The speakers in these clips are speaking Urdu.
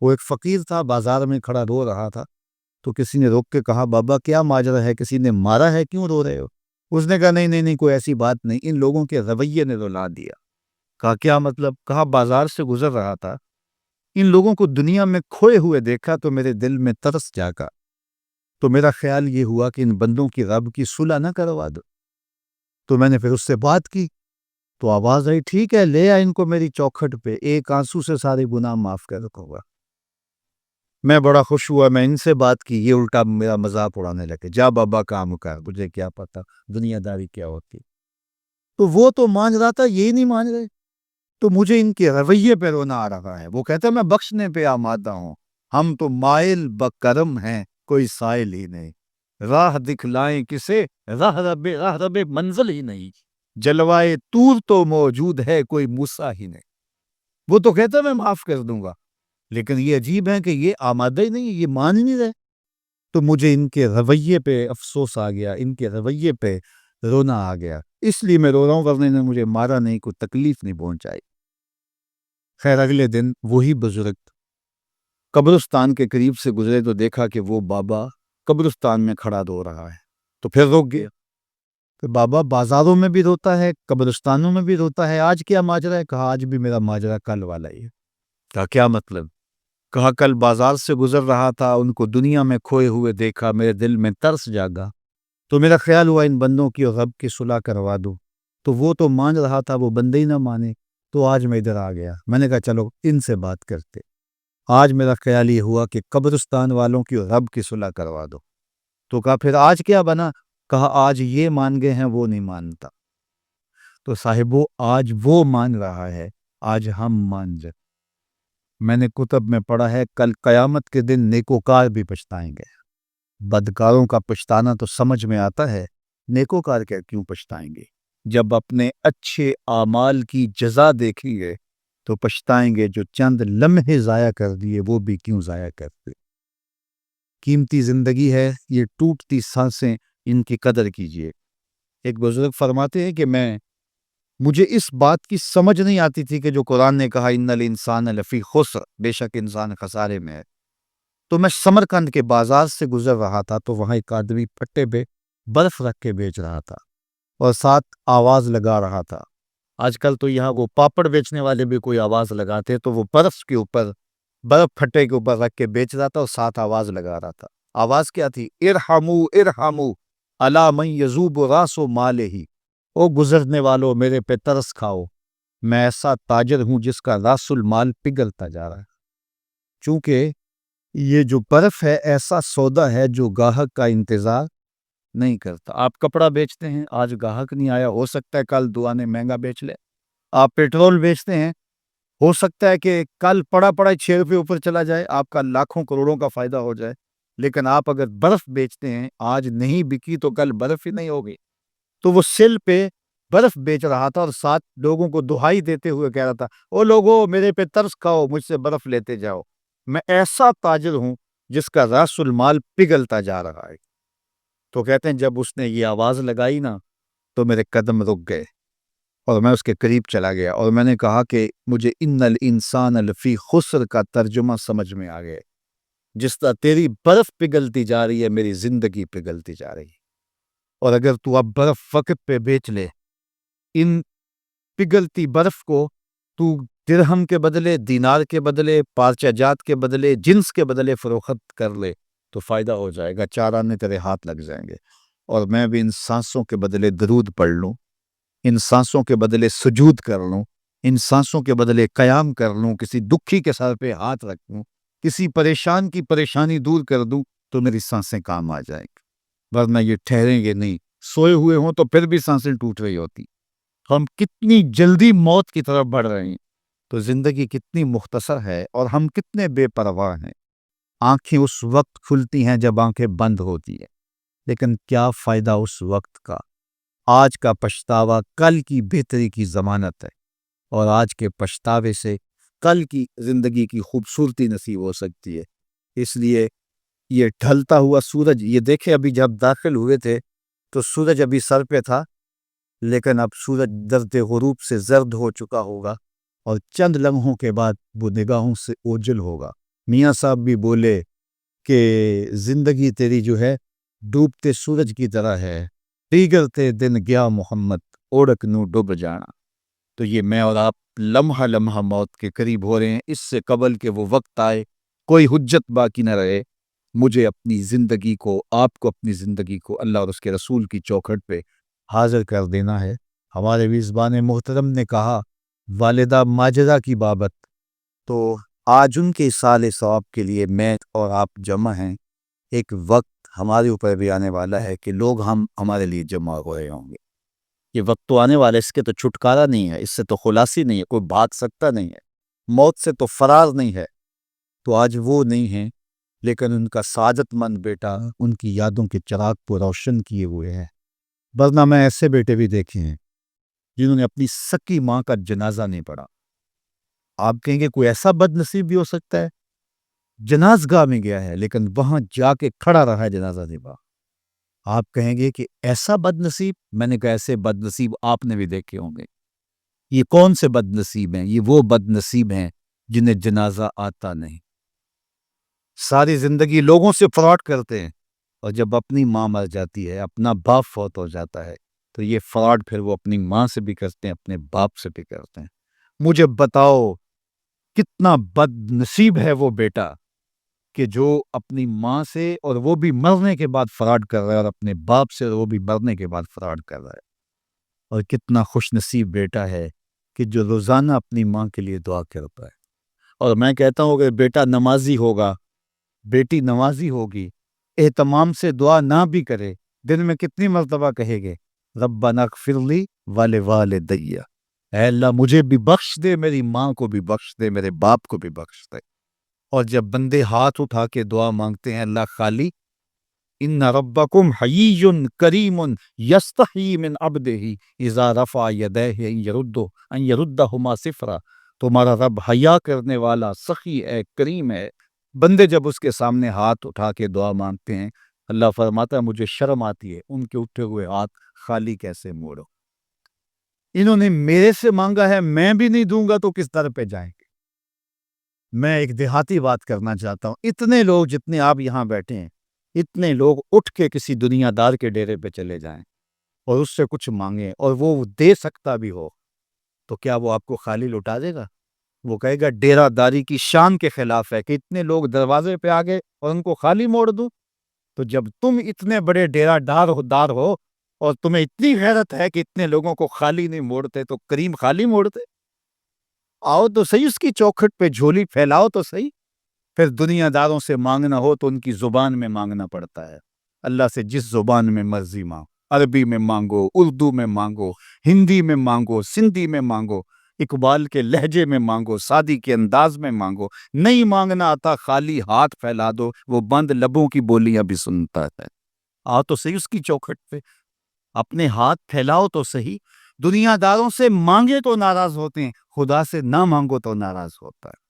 وہ ایک فقیر تھا، بازار میں کھڑا رو رہا تھا، تو کسی نے روک کے کہا بابا کیا ماجرا ہے، کسی نے مارا ہے، کیوں رو رہے ہو؟ اس نے کہا نہیں نہیں نہیں، کوئی ایسی بات نہیں، ان لوگوں کے رویے نے رلا دیا۔ کہا کیا مطلب؟ کہا بازار سے گزر رہا تھا، ان لوگوں کو دنیا میں کھوئے ہوئے دیکھا تو میرے دل میں ترس جاگا، تو میرا خیال یہ ہوا کہ ان بندوں کی رب کی صلح نہ کروا دو۔ تو میں نے پھر اس سے بات کی، تو آواز آئی ٹھیک ہے لے آ ان کو میری چوکھٹ پہ، ایک آنسو سے سارے گناہ معاف کر رکھوں گا۔ میں بڑا خوش ہوا، میں ان سے بات کی، یہ الٹا میرا مذاق اڑانے لگے، جا بابا کام کر، مجھے کیا پتا دنیا داری کیا ہوتی۔ تو وہ تو مان رہا تھا، یہ نہیں مان رہے، تو مجھے ان کے رویے پہ رونا آ رہا ہے۔ وہ کہتا ہے میں بخشنے پہ آمادہ ہوں، ہم تو مائل بکرم ہیں، کوئی سائل ہی نہیں، راہ دکھلائیں کسے، راہ رب منزل ہی نہیں، جلوائے طور تو موجود ہے، کوئی موسیٰ ہی نہیں۔ وہ تو کہتا ہے میں معاف کر دوں گا، لیکن یہ عجیب ہے کہ یہ آمادہ ہی نہیں، یہ مان ہی نہیں رہے۔ تو مجھے ان کے رویے پہ افسوس آ گیا، ان کے رویے پہ رونا آ گیا، اس لیے میں رو رہا ہوں، ورنہ نے مجھے مارا نہیں، کوئی تکلیف نہیں پہنچائی۔ خیر اگلے دن وہی بزرگ قبرستان کے قریب سے گزرے تو دیکھا کہ وہ بابا قبرستان میں کھڑا رو رہا ہے، تو پھر روک گیا کہ بابا بازاروں میں بھی روتا ہے، قبرستانوں میں بھی روتا ہے، آج کیا ماجرا ہے؟ کہا آج بھی میرا ماجرا کل والا ہی ہے۔ کہا کیا مطلب؟ کہا کل بازار سے گزر رہا تھا، ان کو دنیا میں کھوئے ہوئے دیکھا، میرے دل میں ترس جاگا، تو میرا خیال ہوا ان بندوں کی اور رب کی صلح کروا دوں، تو وہ تو مان رہا تھا، وہ بندے ہی نہ مانے، تو آج میں ادھر آ گیا۔ میں نے کہا چلو ان سے بات کرتے۔ آج میرا خیال یہ ہوا کہ قبرستان والوں کی اور رب کی صلح کروا دو۔ تو کہا پھر آج کیا بنا؟ کہا آج یہ مان گئے ہیں، وہ نہیں مانتا۔ تو صاحبو آج وہ مان رہا ہے، آج ہم مان جائیں۔ میں نے کتب میں پڑھا ہے کل قیامت کے دن نیکوکار بھی پچھتائیں گے۔ بدکاروں کا پچھتانا تو سمجھ میں آتا ہے، نیکوکار کیوں پچھتائیں گے؟ جب اپنے اچھے اعمال کی جزا دیکھیں گے تو پچھتائیں گے، جو چند لمحے ضائع کر دیے وہ بھی کیوں ضائع کرتے۔ قیمتی زندگی ہے، یہ ٹوٹتی سانسیں، ان کی قدر کیجیے۔ ایک بزرگ فرماتے ہیں کہ مجھے اس بات کی سمجھ نہیں آتی تھی کہ جو قرآن نے کہا ان الانسان لفی خسر، بے شک انسان خسارے میں ہے، تو میں سمرقند کے بازار سے گزر رہا تھا تو وہاں ایک آدمی پھٹے پہ برف رکھ کے بیچ رہا تھا اور ساتھ آواز لگا رہا تھا۔ آج کل تو یہاں وہ پاپڑ بیچنے والے بھی کوئی آواز لگاتے، تو وہ برف کے اوپر، برف پھٹے کے اوپر رکھ کے بیچ رہا تھا اور ساتھ آواز لگا رہا تھا۔ آواز کیا تھی؟ ارحمو ارحمو الا من یذوب راس مالہ، او گزرنے والوں میرے پہ ترس کھاؤ، میں ایسا تاجر ہوں جس کا راس المال پگھلتا جا رہا ہے۔ چونکہ یہ جو برف ہے ایسا سودا ہے جو گاہک کا انتظار نہیں کرتا۔ آپ کپڑا بیچتے ہیں، آج گاہک نہیں آیا، ہو سکتا ہے کل دعا نے مہنگا بیچ لے۔ آپ پیٹرول بیچتے ہیں، ہو سکتا ہے کہ کل پڑا 6 روپے اوپر چلا جائے، آپ کا لاکھوں کروڑوں کا فائدہ ہو جائے۔ لیکن آپ اگر برف بیچتے ہیں، آج نہیں بکی تو کل برف ہی نہیں ہوگی۔ تو وہ سل پہ برف بیچ رہا تھا اور ساتھ لوگوں کو دہائی دیتے ہوئے کہہ رہا تھا او لوگو میرے پہ ترس کھاؤ، مجھ سے برف لیتے جاؤ، میں ایسا تاجر ہوں جس کا راس المال پگھلتا جا رہا ہے۔ تو کہتے ہیں جب اس نے یہ آواز لگائی نا تو میرے قدم رک گئے اور میں اس کے قریب چلا گیا اور میں نے کہا کہ مجھے ان الانسان لفی خسر کا ترجمہ سمجھ میں آ گئے۔ جس طرح تیری برف پگھلتی جا رہی ہے، میری زندگی پگھلتی جا رہی ہے، اور اگر تو اب برف وقت پہ بیچ لے، ان پگھلتی برف کو تو درہم کے بدلے، دینار کے بدلے، پارچہ جات کے بدلے، جنس کے بدلے فروخت کر لے تو فائدہ ہو جائے گا، 4 آنے تیرے ہاتھ لگ جائیں گے۔ اور میں بھی ان سانسوں کے بدلے درود پڑھ لوں، ان سانسوں کے بدلے سجود کر لوں، ان سانسوں کے بدلے قیام کر لوں، کسی دکھی کے سر پہ ہاتھ رکھ لوں، کسی پریشان کی پریشانی دور کر دوں تو میری سانسیں کام آ جائیں گی، ورنہ یہ ٹھہریں گے نہیں۔ سوئے ہوئے ہوں تو پھر بھی سانسیں ٹوٹ رہی ہوتی۔ ہم کتنی جلدی موت کی طرف بڑھ رہے ہیں، تو زندگی کتنی مختصر ہے اور ہم کتنے بے پرواہ ہیں۔ آنکھیں اس وقت کھلتی ہیں جب آنکھیں بند ہوتی ہیں، لیکن کیا فائدہ اس وقت کا؟ آج کا پچھتاوا کل کی بہتری کی ضمانت ہے، اور آج کے پچھتاوے سے کل کی زندگی کی خوبصورتی نصیب ہو سکتی ہے۔ اس لیے یہ ڈھلتا ہوا سورج، یہ دیکھیں ابھی جب داخل ہوئے تھے تو سورج ابھی سر پہ تھا، لیکن اب سورج درد غروب سے زرد ہو چکا ہوگا اور چند لمحوں کے بعد وہ نگاہوں سے اوجھل ہوگا۔ میاں صاحب بھی بولے کہ زندگی تیری جو ہے ڈوبتے سورج کی طرح ہے، دیگر دن گیا محمد اوڑک نو ڈوب جانا۔ تو یہ میں اور آپ لمحہ لمحہ موت کے قریب ہو رہے ہیں، اس سے قبل کہ وہ وقت آئے کوئی حجت باقی نہ رہے، مجھے اپنی زندگی کو، آپ کو اپنی زندگی کو اللہ اور اس کے رسول کی چوکھٹ پہ حاضر کر دینا ہے۔ ہمارے میزبان محترم نے کہا والدہ ماجرہ کی بابت، تو آج ان کے سال ثواب کے لیے میں اور آپ جمع ہیں۔ ایک وقت ہمارے اوپر بھی آنے والا ہے کہ لوگ ہمارے لیے جمع ہو رہے ہوں گے۔ یہ وقت تو آنے والا ہے، اس کے تو چھٹکارا نہیں ہے، اس سے تو خلاصی نہیں ہے، کوئی بھاگ سکتا نہیں ہے، موت سے تو فرار نہیں ہے۔ تو آج وہ نہیں ہیں، لیکن ان کا سعادت مند بیٹا ان کی یادوں کے چراغ کو روشن کیے ہوئے ہے۔ ورنہ میں ایسے بیٹے بھی دیکھے ہیں جنہوں نے اپنی سکی ماں کا جنازہ نہیں پڑھا۔ آپ کہیں گے کوئی ایسا بد نصیب بھی ہو سکتا ہے، جنازگاہ میں گیا ہے لیکن وہاں جا کے کھڑا رہا ہے، جنازہ نہیں پڑھا۔ آپ کہیں گے کہ ایسا بد نصیب، میں نے کہا ایسے بد نصیب آپ نے بھی دیکھے ہوں گے۔ یہ کون سے بد نصیب ہیں؟ یہ وہ بد نصیب ہیں جنہیں جنازہ آتا نہیں، ساری زندگی لوگوں سے فراڈ کرتے ہیں، اور جب اپنی ماں مر جاتی ہے، اپنا باپ فوت ہو جاتا ہے، تو یہ فراڈ پھر وہ اپنی ماں سے بھی کرتے ہیں، اپنے باپ سے بھی کرتے ہیں۔ مجھے بتاؤ کتنا بد نصیب ہے وہ بیٹا کہ جو اپنی ماں سے، اور وہ بھی مرنے کے بعد فراڈ کر رہا ہے، اور اپنے باپ سے وہ بھی مرنے کے بعد فراڈ کر رہا ہے۔ اور کتنا خوش نصیب بیٹا ہے کہ جو روزانہ اپنی ماں کے لیے دعا کرتا ہے۔ اور میں کہتا ہوں کہ بیٹا نمازی ہوگا، بیٹی نمازی ہوگی، اہتمام سے دعا نہ بھی کرے، دن میں کتنی مرتبہ کہے گے ربنا اغفر لی ولوالدی، اے اللہ مجھے بھی بخش دے، میری ماں کو بھی بخش دے، میرے باپ کو بھی بخش دے۔ اور جب بندے ہاتھ اٹھا کے دعا مانگتے ہیں اللہ خالی ان ربکم حیی کریم یستحیی من عبدہ اذا رفع یدیہ ان یردہما صفرا، تمہارا رب حیا کرنے والا سخی ہے، کریم ہے۔ بندے جب اس کے سامنے ہاتھ اٹھا کے دعا مانگتے ہیں، اللہ فرماتا ہے مجھے شرم آتی ہے ان کے اٹھے ہوئے ہاتھ خالی کیسے موڑو۔ انہوں نے میرے سے مانگا ہے، میں بھی نہیں دوں گا تو کس طرح پہ جائیں گے؟ میں ایک دیہاتی بات کرنا چاہتا ہوں، اتنے لوگ جتنے آپ یہاں بیٹھے ہیں، اتنے لوگ اٹھ کے کسی دنیا دار کے ڈیرے پہ چلے جائیں اور اس سے کچھ مانگیں اور وہ دے سکتا بھی ہو، تو کیا وہ آپ کو خالی لوٹا دے گا؟ وہ کہے گا ڈیرہ داری کی شان کے خلاف ہے کہ اتنے لوگ دروازے پہ آ گئے اور ان کو خالی موڑ دوں۔ تو جب تم اتنے بڑے ڈیرہ دار ہو اور تمہیں اتنی غیرت ہے کہ اتنے لوگوں کو خالی نہیں موڑتے، تو کریم خالی موڑتے؟ آؤ تو صحیح اس کی چوکھٹ پہ جھولی پھیلاؤ تو صحیح۔ پھر دنیا داروں سے مانگنا ہو تو ان کی زبان میں مانگنا پڑتا ہے۔ اللہ سے جس زبان میں مرضی مانگو، عربی میں مانگو، اردو میں مانگو، ہندی میں مانگو، سندھی میں مانگو، اقبال کے لہجے میں مانگو، سادی کے انداز میں مانگو، نہیں مانگنا آتا خالی ہاتھ پھیلا دو، وہ بند لبوں کی بولیاں بھی سنتا ہے۔ آؤ تو صحیح اس کی چوکھٹ پہ، اپنے ہاتھ پھیلاؤ تو صحیح۔ دنیا داروں سے مانگے تو ناراض ہوتے ہیں، خدا سے نہ مانگو تو ناراض ہوتا ہے۔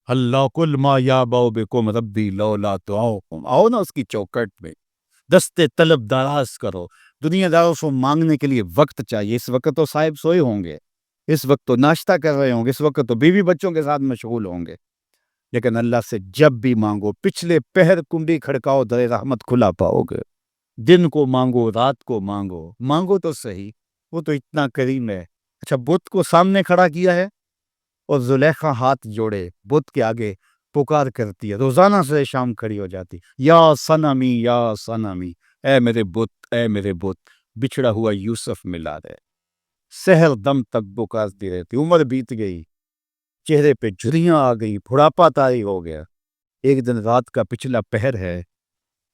اللہ کل ما یابو بکم ربی لولا دعاؤکم، آؤ نا اس کی چوکٹ میں، دستے طلب دراز کرو۔ دنیا داروں سے مانگنے کے لیے وقت چاہیے، اس وقت تو صاحب سوئے ہوں گے، اس وقت تو ناشتہ کر رہے ہوں گے، اس وقت تو بیوی بچوں کے ساتھ مشغول ہوں گے، لیکن اللہ سے جب بھی مانگو، پچھلے پہر کنڈی کھڑکاؤ در رحمت کھلا پاؤ گے۔ دن کو مانگو، رات کو مانگو، مانگو تو صحیح، وہ تو اتنا کریم ہے۔ اچھا بت کو سامنے کھڑا کیا ہے اور زلیخا ہاتھ جوڑے بت کے آگے پکار کرتی ہے، روزانہ سے شام کھڑی ہو جاتی، یا صنمی یا صنمی، اے میرے بت، اے میرے بت، بچھڑا ہوا یوسف ملا دے۔ سحر دم تک پکارتی رہتی، عمر بیت گئی، چہرے پہ جھریاں آ گئی، بڑھاپا طاری ہو گیا۔ ایک دن رات کا پچھلا پہر ہے،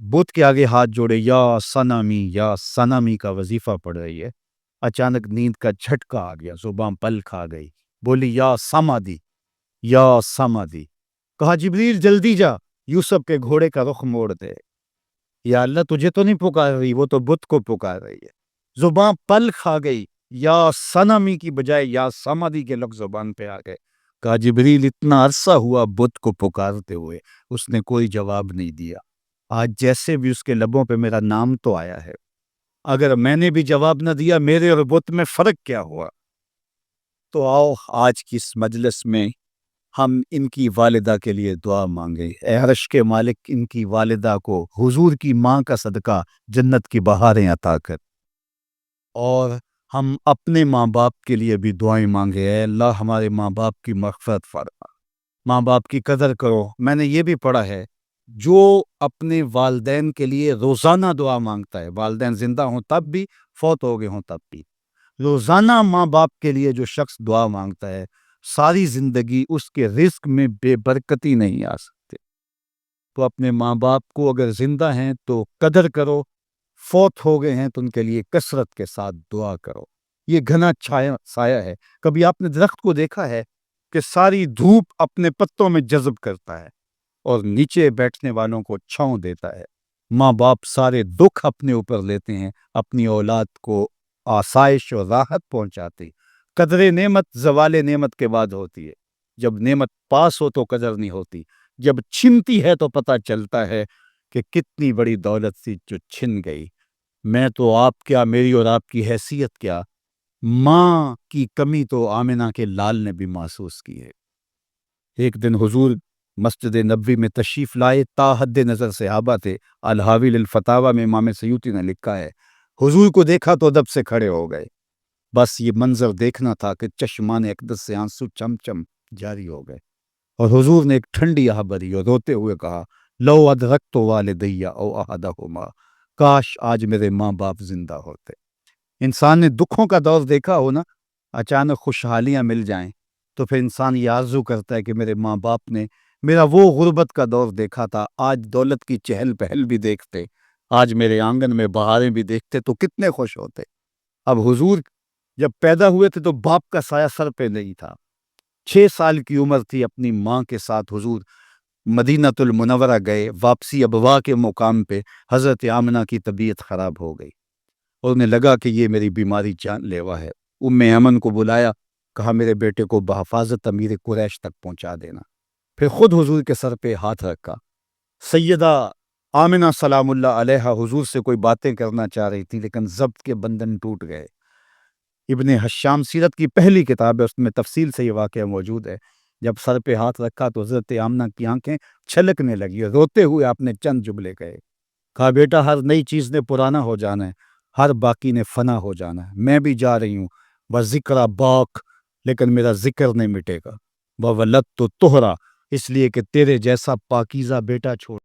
بت کے آگے ہاتھ جوڑے یا صنمی کا وظیفہ پڑھ رہی ہے۔ اچانک نیند کا جھٹکا آ گیا، زبان پل کھا گئی، بولی یا سمادی، یا سمادی۔ کہا جبریل جلدی جا، یوسف کے گھوڑے کا رخ موڑ دے۔ یا اللہ تجھے تو نہیں پکار رہی، وہ تو بت کو پکار رہی ہے۔ زبان پل کھا گئی، یا صنمی کی بجائے یا سمادی کے لفظ زبان پہ آ گئے۔ کہا جبریل اتنا عرصہ ہوا بت کو پکارتے ہوئے، اس نے کوئی جواب نہیں دیا، آج جیسے بھی اس کے لبوں پہ میرا نام تو آیا ہے، اگر میں نے بھی جواب نہ دیا میرے اور بت میں فرق کیا ہوا؟ تو آؤ آج کی اس مجلس میں ہم ان کی والدہ کے لیے دعا مانگیں، اے عرش کے مالک ان کی والدہ کو حضور کی ماں کا صدقہ جنت کی بہاریں عطا کر، اور ہم اپنے ماں باپ کے لیے بھی دعائیں مانگے، اے اللہ ہمارے ماں باپ کی مغفرت فرما، ماں باپ کی قدر کرو۔ میں نے یہ بھی پڑھا ہے جو اپنے والدین کے لیے روزانہ دعا مانگتا ہے، والدین زندہ ہوں تب بھی، فوت ہو گئے ہوں تب بھی، روزانہ ماں باپ کے لیے جو شخص دعا مانگتا ہے ساری زندگی اس کے رزق میں بے برکتی نہیں آ سکتے۔ تو اپنے ماں باپ کو اگر زندہ ہیں تو قدر کرو، فوت ہو گئے ہیں تو ان کے لیے کثرت کے ساتھ دعا کرو۔ یہ گھنا سایہ ہے۔ کبھی آپ نے درخت کو دیکھا ہے کہ ساری دھوپ اپنے پتوں میں جذب کرتا ہے اور نیچے بیٹھنے والوں کو چھاؤں دیتا ہے؟ ماں باپ سارے دکھ اپنے اوپر لیتے ہیں، اپنی اولاد کو آسائش اور راحت پہنچاتے۔ قدر نعمت زوال نعمت کے بعد ہوتی ہے، جب نعمت پاس ہو تو قدر نہیں ہوتی، جب چھنتی ہے تو پتہ چلتا ہے کہ کتنی بڑی دولت تھی جو چھن گئی۔ میں تو آپ کیا، میری اور آپ کی حیثیت کیا، ماں کی کمی تو آمنہ کے لال نے بھی محسوس کی ہے۔ ایک دن حضور مسجد نبوی میں تشریف لائے، تا حد نظر صحابہ تھے۔ الحاوی للفتاوی میں امام سیوطی نے لکھا ہے حضور کو دیکھا تو ادب سے کھڑے ہو گئے، بس یہ منظر دیکھنا تھا کہ چشمان اقدس سے آنسو چم چم جاری ہو گئے، اور حضور نے ایک ٹھنڈی آہ بھری اور روتے ہوئے کہا لو ادرکت والدی او احدہما، کاش آج میرے ماں باپ زندہ ہوتے۔ انسان نے دکھوں کا دور دیکھا ہو نا، اچانک خوشحالیاں مل جائیں تو پھر انسان یہ آرزو کرتا ہے کہ میرے ماں باپ نے میرا وہ غربت کا دور دیکھا تھا، آج دولت کی چہل پہل بھی دیکھتے، آج میرے آنگن میں بہاریں بھی دیکھتے تو کتنے خوش ہوتے۔ اب حضور جب پیدا ہوئے تھے تو باپ کا سایہ سر پہ نہیں تھا، 6 سال کی عمر تھی، اپنی ماں کے ساتھ حضور مدینۃ المنورہ گئے۔ واپسی ابوا کے مقام پہ حضرت آمنہ کی طبیعت خراب ہو گئی اور انہیں لگا کہ یہ میری بیماری جان لیوا ہے۔ ایمن کو بلایا، کہا میرے بیٹے کو بحفاظت امیر قریش تک پہنچا دینا۔ پھر خود حضور کے سر پہ ہاتھ رکھا۔ سیدہ آمنہ سلام اللہ علیہا حضور سے کوئی باتیں کرنا چاہ رہی تھی لیکن ضبط کے بندھن ٹوٹ گئے۔ ابن حشام سیرت کی پہلی کتاب ہے، اس میں تفصیل سے یہ واقعہ موجود ہے۔ جب سر پہ ہاتھ رکھا تو حضرت آمنہ کی آنکھیں چھلکنے لگی اور روتے ہوئے آپ نے چند جملے کہے، کہا بیٹا ہر نئی چیز نے پرانا ہو جانا ہے، ہر باقی نے فنا ہو جانا ہے، میں بھی جا رہی ہوں، بذکر باک، لیکن میرا ذکر نہیں مٹے گا، بولدت تو تہرا، اس لیے کہ تیرے جیسا پاکیزہ بیٹا چھوڑ